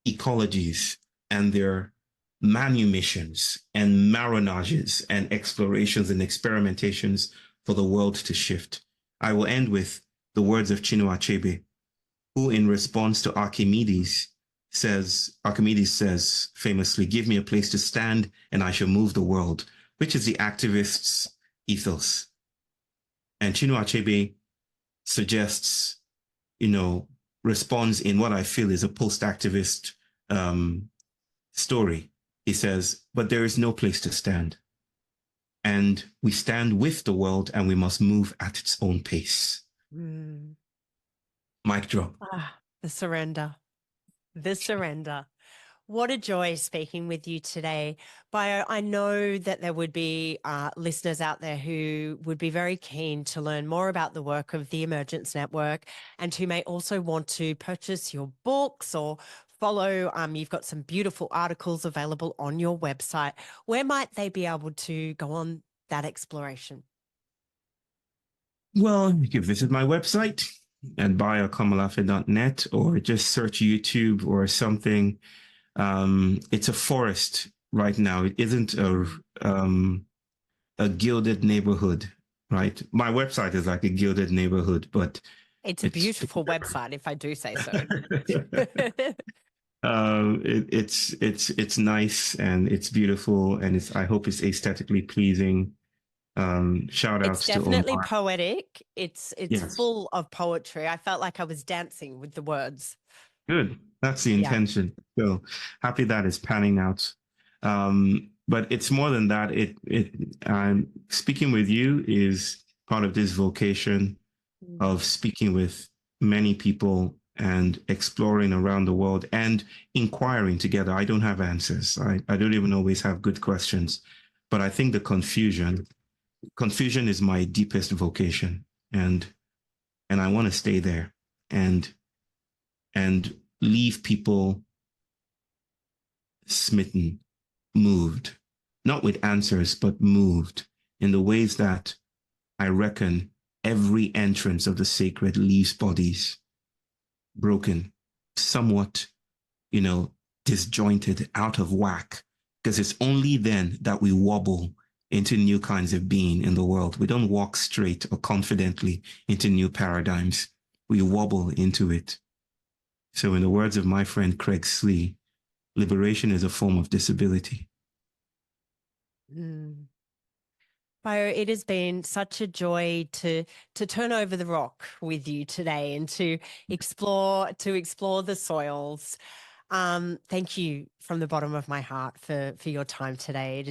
ecologies and their manumissions and marronages and explorations and experimentations for the world to shift. I will end with the words of Chinua Achebe, who in response to Archimedes says famously, "Give me a place to stand and I shall move the world," which is the activist's ethos. And Chinua Achebe suggests, responds in what I feel is a post-activist story. He says, "But there is no place to stand. And we stand with the world and we must move at its own pace." Mic drop. The surrender. The surrender. What a joy speaking with you today. Bayo, I know that there would be listeners out there who would be very keen to learn more about the work of the Emergence Network and who may also want to purchase your books or follow. You've got some beautiful articles available on your website. Where might they be able to go on that exploration? Well, you can visit my website at bayoakomolafe.net or just search YouTube or something. It's a forest right now. It isn't a gilded neighborhood, right? My website is like a gilded neighborhood, but it's a beautiful website, if I do say so. It's nice and it's beautiful and I hope it's aesthetically pleasing. Shout outs to Omar. It's definitely poetic. It's yes. Full of poetry. I felt like I was dancing with the words. Good. That's the intention. Yeah. So happy that is panning out. But it's more than that. I'm speaking with you is part of this vocation of speaking with many people and exploring around the world and inquiring together. I don't have answers. I don't even always have good questions, but I think the confusion is my deepest vocation, and I want to stay there and leave people smitten, moved, not with answers, but moved in the ways that I reckon every entrance of the sacred leaves bodies broken, somewhat, disjointed, out of whack, because it's only then that we wobble into new kinds of being in the world. We don't walk straight or confidently into new paradigms. We wobble into it. So in the words of my friend Craig Slee, liberation is a form of disability. Bayo, it has been such a joy to turn over the rock with you today and to explore the soils. Thank you from the bottom of my heart for your time today.